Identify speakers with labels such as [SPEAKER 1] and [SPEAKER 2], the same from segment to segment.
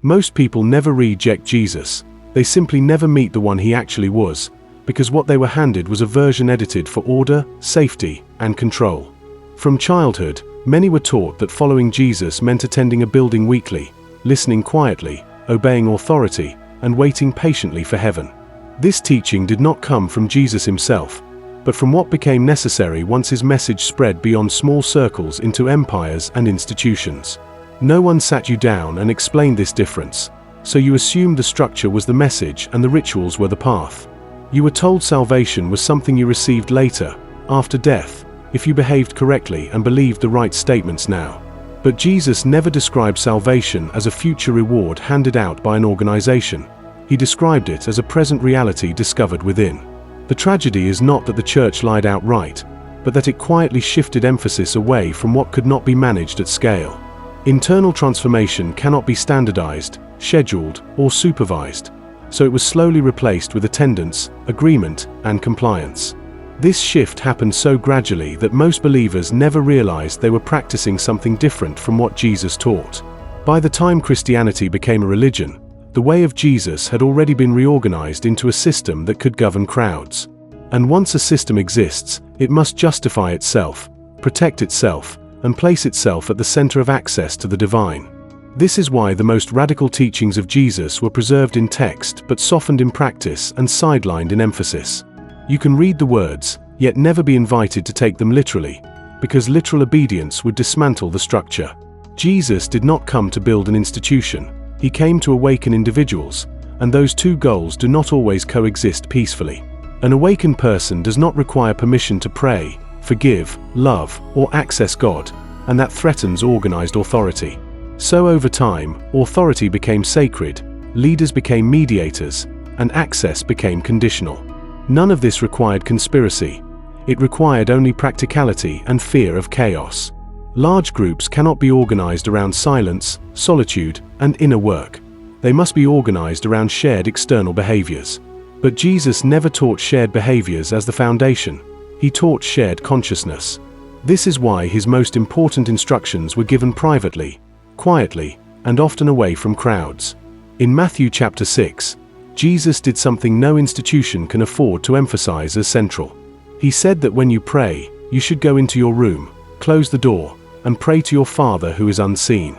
[SPEAKER 1] Most people never reject Jesus. They simply never meet the one he actually was, because what they were handed was a version edited for order, safety, and control. From childhood, many were taught that following Jesus meant attending a building weekly, listening quietly, obeying authority, and waiting patiently for heaven. This teaching did not come from Jesus himself, but from what became necessary once his message spread beyond small circles into empires and institutions. No one sat you down and explained this difference, so you assumed the structure was the message and the rituals were the path. You were told salvation was something you received later, after death, if you behaved correctly and believed the right statements now. But Jesus never described salvation as a future reward handed out by an organization. He described it as a present reality discovered within. The tragedy is not that the church lied outright, but that it quietly shifted emphasis away from what could not be managed at scale. Internal transformation cannot be standardized, scheduled, or supervised, so it was slowly replaced with attendance, agreement, and compliance. This shift happened so gradually that most believers never realized they were practicing something different from what Jesus taught. By the time Christianity became a religion, the way of Jesus had already been reorganized into a system that could govern crowds. And once a system exists, it must justify itself, protect itself, and place itself at the center of access to the divine. This is why the most radical teachings of Jesus were preserved in text but softened in practice and sidelined in emphasis. You can read the words, yet never be invited to take them literally, because literal obedience would dismantle the structure. Jesus did not come to build an institution. He came to awaken individuals, and those two goals do not always coexist peacefully. An awakened person does not require permission to pray, forgive, love, or access God, and that threatens organized authority. So over time, authority became sacred, leaders became mediators, and access became conditional. None of this required conspiracy. It required only practicality and fear of chaos. Large groups cannot be organized around silence, solitude, and inner work. They must be organized around shared external behaviors. But Jesus never taught shared behaviors as the foundation. He taught shared consciousness. This is why his most important instructions were given privately, quietly, and often away from crowds. In Matthew chapter 6, Jesus did something no institution can afford to emphasize as central. He said that when you pray, you should go into your room, close the door, and pray to your Father who is unseen.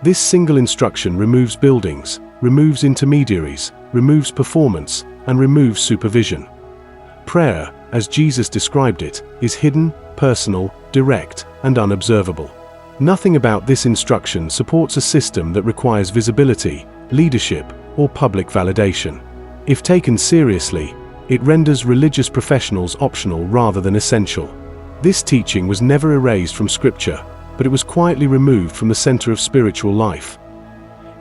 [SPEAKER 1] This single instruction removes buildings, removes intermediaries, removes performance, and removes supervision. Prayer, as Jesus described it, is hidden, personal, direct, and unobservable. Nothing about this instruction supports a system that requires visibility, leadership, or public validation. If taken seriously, it renders religious professionals optional rather than essential. This teaching was never erased from Scripture, but it was quietly removed from the center of spiritual life.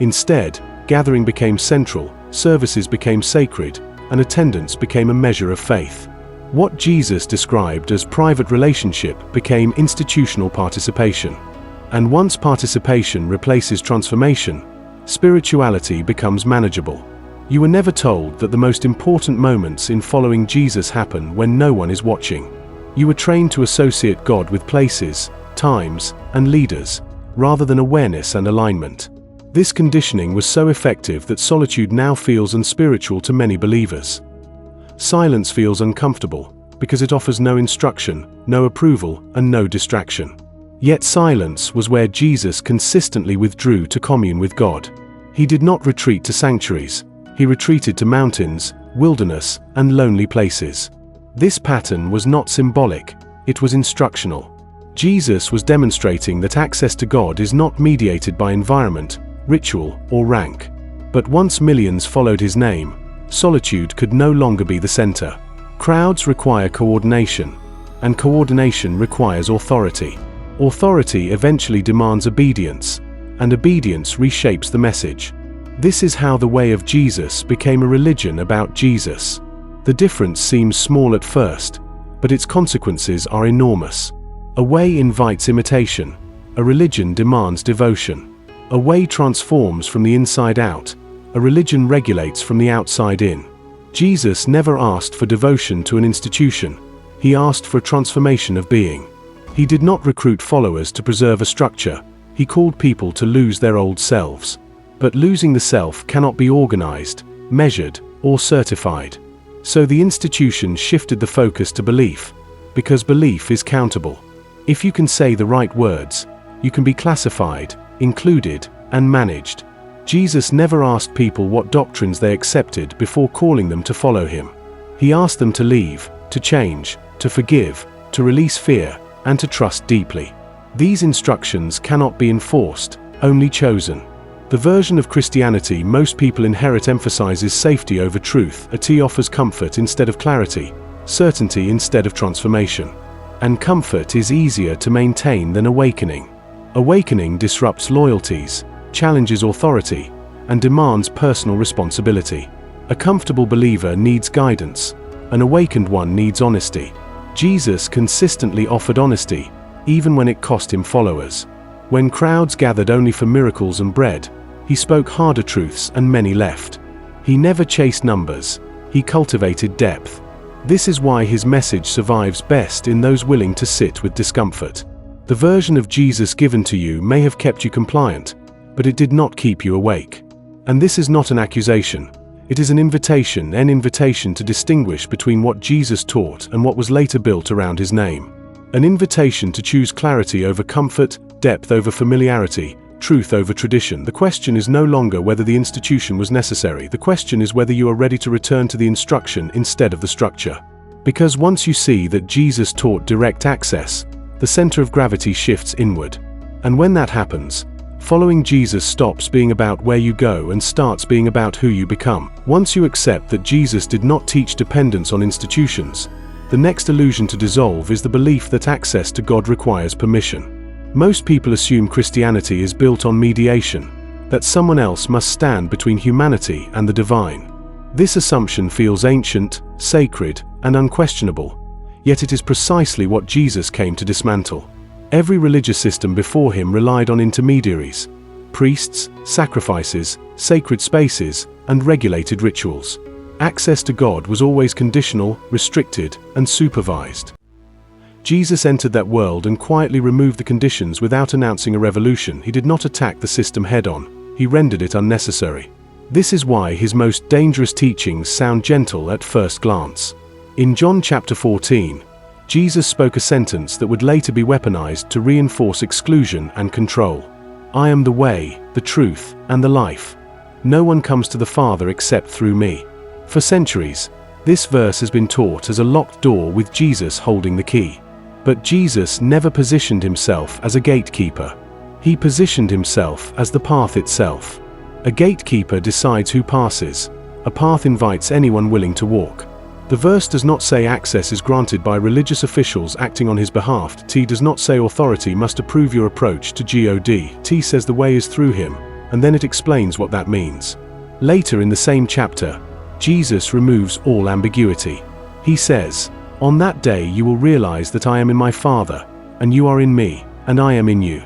[SPEAKER 1] Instead, gathering became central, services became sacred, and attendance became a measure of faith. What Jesus described as private relationship became institutional participation. And once participation replaces transformation, spirituality becomes manageable. You were never told that the most important moments in following Jesus happen when no one is watching. You were trained to associate God with places, times, and leaders, rather than awareness and alignment. This conditioning was so effective that solitude now feels unspiritual to many believers. Silence feels uncomfortable, because it offers no instruction, no approval, and no distraction. Yet silence was where Jesus consistently withdrew to commune with God. He did not retreat to sanctuaries. He retreated to mountains, wilderness, and lonely places. This pattern was not symbolic, it was instructional. Jesus was demonstrating that access to God is not mediated by environment, ritual, or rank. But once millions followed his name, solitude could no longer be the center. Crowds require coordination, and coordination requires authority. Authority eventually demands obedience, and obedience reshapes the message. This is how the way of Jesus became a religion about Jesus. The difference seems small at first, but its consequences are enormous. A way invites imitation. A religion demands devotion. A way transforms from the inside out. A religion regulates from the outside in. Jesus never asked for devotion to an institution. He asked for a transformation of being. He did not recruit followers to preserve a structure. He called people to lose their old selves. But losing the self cannot be organized, measured, or certified. So the institution shifted the focus to belief, because belief is countable. If you can say the right words, you can be classified, included, and managed. Jesus never asked people what doctrines they accepted before calling them to follow him. He asked them to leave, to change, to forgive, to release fear, and to trust deeply. These instructions cannot be enforced, only chosen. The version of Christianity most people inherit emphasizes safety over truth. It offers comfort instead of clarity, certainty instead of transformation. And comfort is easier to maintain than awakening. Awakening disrupts loyalties, challenges authority, and demands personal responsibility. A comfortable believer needs guidance. An awakened one needs honesty. Jesus consistently offered honesty, even when it cost him followers. When crowds gathered only for miracles and bread, he spoke harder truths and many left. He never chased numbers, he cultivated depth. This is why his message survives best in those willing to sit with discomfort. The version of Jesus given to you may have kept you compliant, but it did not keep you awake. And this is not an accusation. It is an invitation to distinguish between what Jesus taught and what was later built around his name. An invitation to choose clarity over comfort, depth over familiarity, truth over tradition. The question is no longer whether the institution was necessary. The question is whether you are ready to return to the instruction instead of the structure. Because once you see that Jesus taught direct access, the center of gravity shifts inward. And when that happens, following Jesus stops being about where you go and starts being about who you become. Once you accept that Jesus did not teach dependence on institutions, the next illusion to dissolve is the belief that access to God requires permission. Most people assume Christianity is built on mediation, that someone else must stand between humanity and the divine. This assumption feels ancient, sacred, and unquestionable, yet it is precisely what Jesus came to dismantle. Every religious system before him relied on intermediaries, priests, sacrifices, sacred spaces, and regulated rituals. Access to God was always conditional, restricted, and supervised. Jesus entered that world and quietly removed the conditions without announcing a revolution. He did not attack the system head-on, he rendered it unnecessary. This is why his most dangerous teachings sound gentle at first glance. In John chapter 14, Jesus spoke a sentence that would later be weaponized to reinforce exclusion and control. I am the way, the truth, and the life. No one comes to the Father except through me. For centuries, this verse has been taught as a locked door with Jesus holding the key. But Jesus never positioned himself as a gatekeeper. He positioned himself as the path itself. A gatekeeper decides who passes. A path invites anyone willing to walk. The verse does not say access is granted by religious officials acting on his behalf. T does not say authority must approve your approach to God. T says the way is through him, and then it explains what that means. Later in the same chapter, Jesus removes all ambiguity. He says, on that day you will realize that I am in my Father, and you are in me, and I am in you.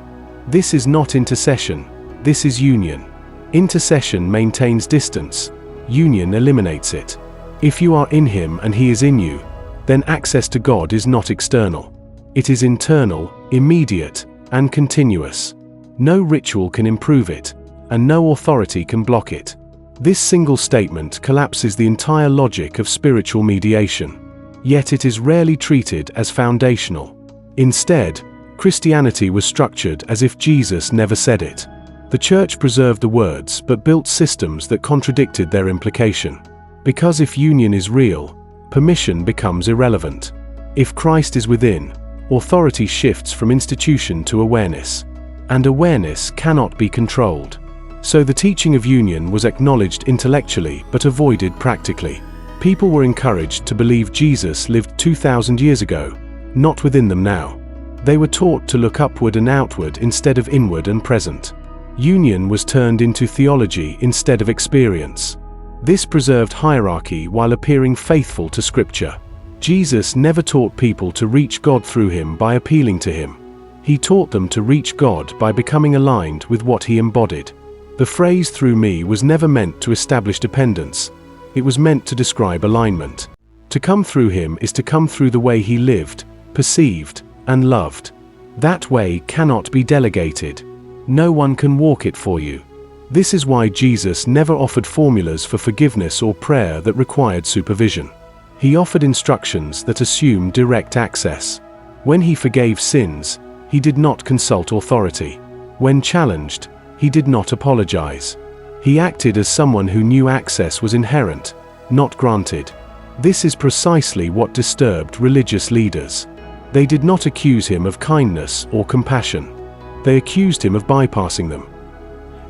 [SPEAKER 1] This is not intercession, this is union. Intercession maintains distance, union eliminates it. If you are in him and he is in you, then access to God is not external. It is internal, immediate, and continuous. No ritual can improve it, and no authority can block it. This single statement collapses the entire logic of spiritual mediation. Yet it is rarely treated as foundational. Instead, Christianity was structured as if Jesus never said it. The church preserved the words but built systems that contradicted their implication. Because if union is real, permission becomes irrelevant. If Christ is within, authority shifts from institution to awareness. And awareness cannot be controlled. So the teaching of union was acknowledged intellectually but avoided practically. People were encouraged to believe Jesus lived 2,000 years ago, not within them now. They were taught to look upward and outward instead of inward and present. Union was turned into theology instead of experience. This preserved hierarchy while appearing faithful to Scripture. Jesus never taught people to reach God through him by appealing to him. He taught them to reach God by becoming aligned with what he embodied. The phrase "through me" was never meant to establish dependence. It was meant to describe alignment. To come through him is to come through the way he lived, perceived, and loved. That way cannot be delegated. No one can walk it for you. This is why Jesus never offered formulas for forgiveness or prayer that required supervision. He offered instructions that assumed direct access. When he forgave sins, he did not consult authority. When challenged, he did not apologize. He acted as someone who knew access was inherent, not granted. This is precisely what disturbed religious leaders. They did not accuse him of kindness or compassion. They accused him of bypassing them.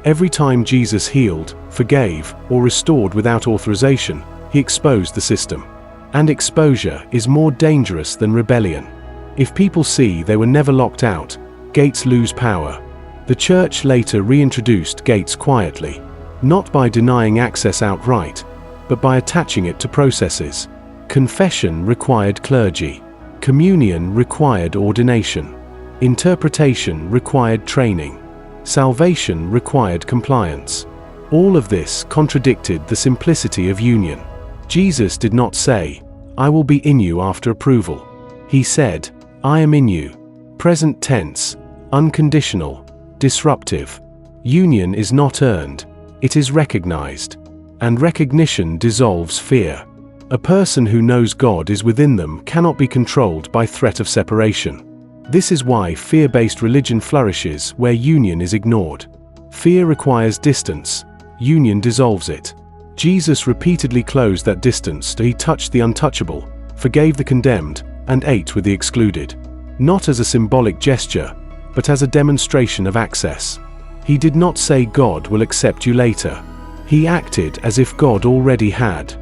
[SPEAKER 1] Every time Jesus healed, forgave, or restored without authorization, he exposed the system. And exposure is more dangerous than rebellion. If people see they were never locked out, gates lose power. The church later reintroduced gates quietly, not by denying access outright, but by attaching it to processes. Confession required clergy. Communion required ordination. Interpretation required training. Salvation required compliance. All of this contradicted the simplicity of union. Jesus did not say, "I will be in you after approval." He said, "I am in you." Present tense, unconditional, disruptive. Union is not earned, it is recognized. And recognition dissolves fear. A person who knows God is within them cannot be controlled by threat of separation. This is why fear-based religion flourishes where union is ignored. Fear requires distance, union dissolves it. Jesus repeatedly closed that distance till he touched the untouchable, forgave the condemned, and ate with the excluded. Not as a symbolic gesture, but as a demonstration of access. He did not say God will accept you later. He acted as if God already had.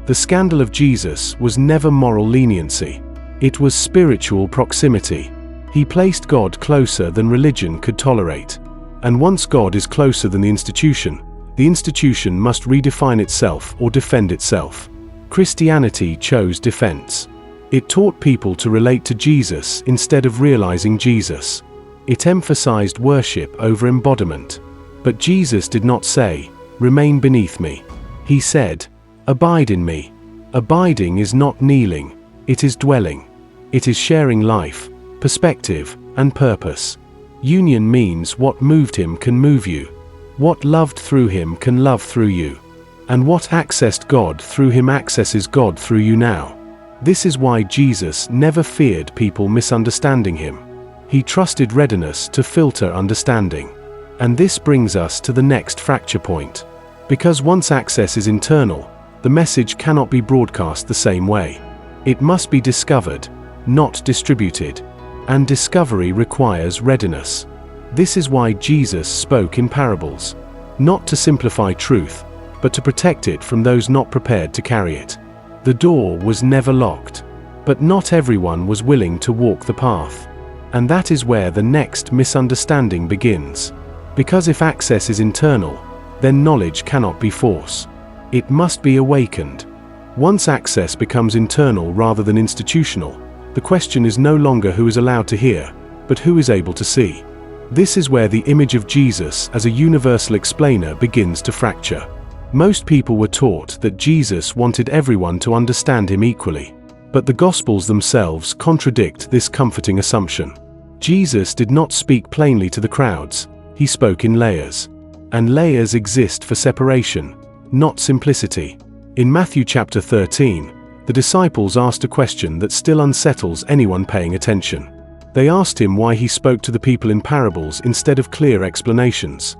[SPEAKER 1] The scandal of Jesus was never moral leniency. It was spiritual proximity. He placed God closer than religion could tolerate. And once God is closer than the institution must redefine itself or defend itself. Christianity chose defense. It taught people to relate to Jesus instead of realizing Jesus. It emphasized worship over embodiment. But Jesus did not say, "Remain beneath me." He said, "Abide in me." Abiding is not kneeling, it is dwelling. It is sharing life, perspective, and purpose. Union means what moved him can move you. What loved through him can love through you. And what accessed God through him accesses God through you now. This is why Jesus never feared people misunderstanding him. He trusted readiness to filter understanding. And this brings us to the next fracture point. Because once access is internal, the message cannot be broadcast the same way. It must be discovered, not distributed. And discovery requires readiness. This is why Jesus spoke in parables. Not to simplify truth, but to protect it from those not prepared to carry it. The door was never locked, but not everyone was willing to walk the path. And that is where the next misunderstanding begins. Because if access is internal, then knowledge cannot be force. It must be awakened. Once access becomes internal rather than institutional, the question is no longer who is allowed to hear, but who is able to see. This is where the image of Jesus as a universal explainer begins to fracture. Most people were taught that Jesus wanted everyone to understand him equally. But the Gospels themselves contradict this comforting assumption. Jesus did not speak plainly to the crowds, he spoke in layers. And layers exist for separation, not simplicity. In Matthew chapter 13, the disciples asked a question that still unsettles anyone paying attention. They asked him why he spoke to the people in parables instead of clear explanations.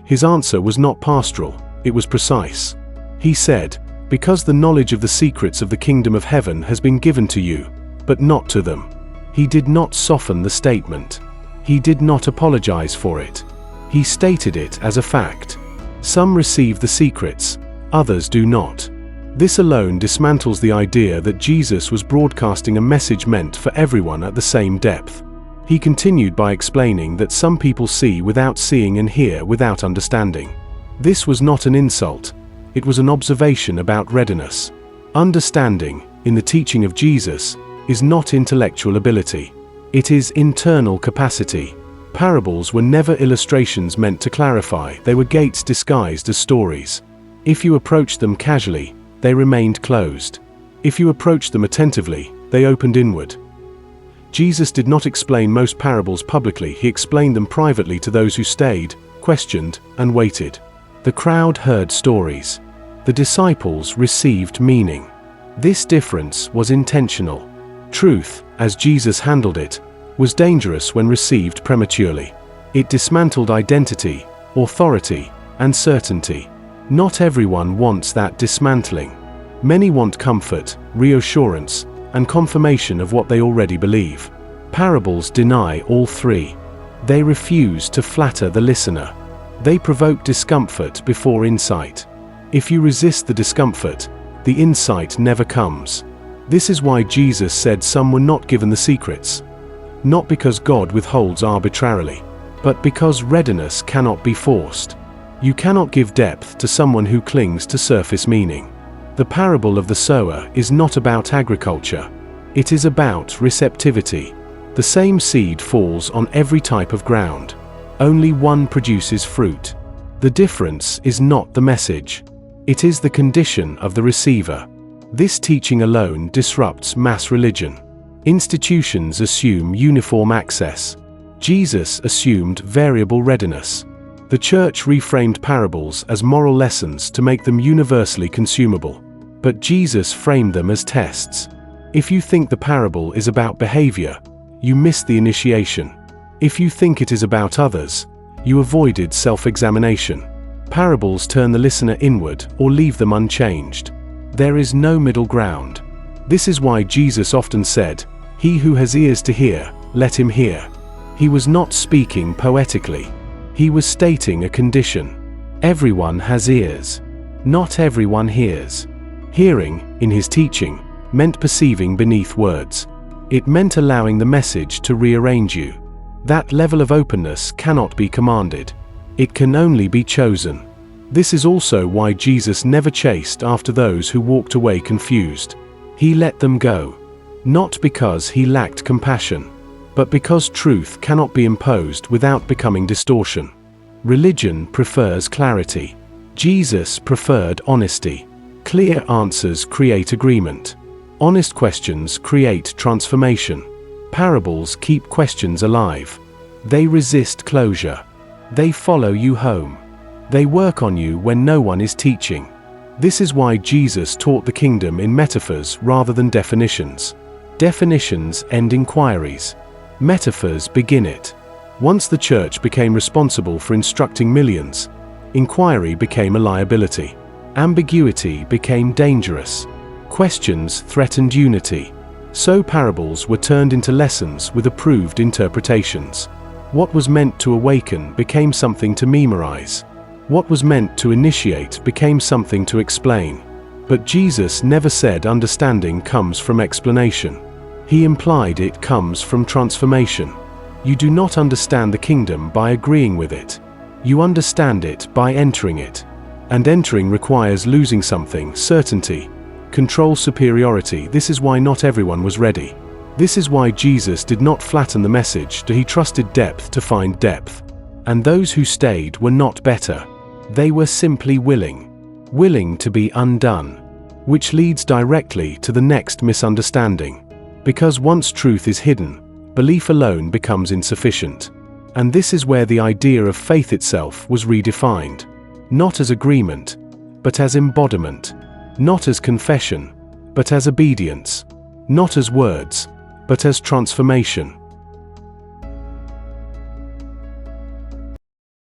[SPEAKER 1] His answer was not pastoral, it was precise. He said, "Because the knowledge of the secrets of the kingdom of heaven has been given to you, but not to them." He did not soften the statement. He did not apologize for it. He stated it as a fact. Some receive the secrets, others do not. This alone dismantles the idea that Jesus was broadcasting a message meant for everyone at the same depth. He continued by explaining that some people see without seeing and hear without understanding. This was not an insult. It was an observation about readiness. Understanding, in the teaching of Jesus, is not intellectual ability. It is internal capacity. Parables were never illustrations meant to clarify, they were gates disguised as stories. If you approached them casually, they remained closed. If you approached them attentively, they opened inward. Jesus did not explain most parables publicly, he explained them privately to those who stayed, questioned, and waited. The crowd heard stories. The disciples received meaning. This difference was intentional. Truth, as Jesus handled it, was dangerous when received prematurely. It dismantled identity, authority, and certainty. Not everyone wants that dismantling. Many want comfort, reassurance, and confirmation of what they already believe. Parables deny all three. They refuse to flatter the listener. They provoke discomfort before insight. If you resist the discomfort, the insight never comes. This is why Jesus said some were not given the secrets. Not because God withholds arbitrarily, but because readiness cannot be forced. You cannot give depth to someone who clings to surface meaning. The parable of the sower is not about agriculture. It is about receptivity. The same seed falls on every type of ground. Only one produces fruit. The difference is not the message. It is the condition of the receiver. This teaching alone disrupts mass religion. Institutions assume uniform access. Jesus assumed variable readiness. The church reframed parables as moral lessons to make them universally consumable. But Jesus framed them as tests. If you think the parable is about behavior, you miss the initiation. If you think it is about others, you avoided self-examination. Parables turn the listener inward or leave them unchanged. There is no middle ground. This is why Jesus often said, "He who has ears to hear, let him hear." He was not speaking poetically. He was stating a condition. Everyone has ears. Not everyone hears. Hearing, in his teaching, meant perceiving beneath words. It meant allowing the message to rearrange you. That level of openness cannot be commanded. It can only be chosen. This is also why Jesus never chased after those who walked away confused. He let them go. Not because he lacked compassion, but because truth cannot be imposed without becoming distortion. Religion prefers clarity. Jesus preferred honesty. Clear answers create agreement. Honest questions create transformation. Parables keep questions alive. They resist closure. They follow you home. They work on you when no one is teaching. This is why Jesus taught the kingdom in metaphors rather than definitions. Definitions end inquiries. Metaphors begin it. Once the church became responsible for instructing millions, inquiry became a liability. Ambiguity became dangerous. Questions threatened unity. So parables were turned into lessons with approved interpretations. What was meant to awaken became something to memorize. What was meant to initiate became something to explain. But Jesus never said understanding comes from explanation. He implied it comes from transformation. You do not understand the kingdom by agreeing with it. You understand it by entering it. And entering requires losing something: certainty, control, superiority. This is why not everyone was ready. This is why Jesus did not flatten the message, he trusted depth to find depth. And those who stayed were not better. They were simply willing to be undone. Which leads directly to the next misunderstanding. Because once truth is hidden, belief alone becomes insufficient. And this is where the idea of faith itself was redefined. Not as agreement, but as embodiment. Not as confession, but as obedience. Not as words, but as transformation.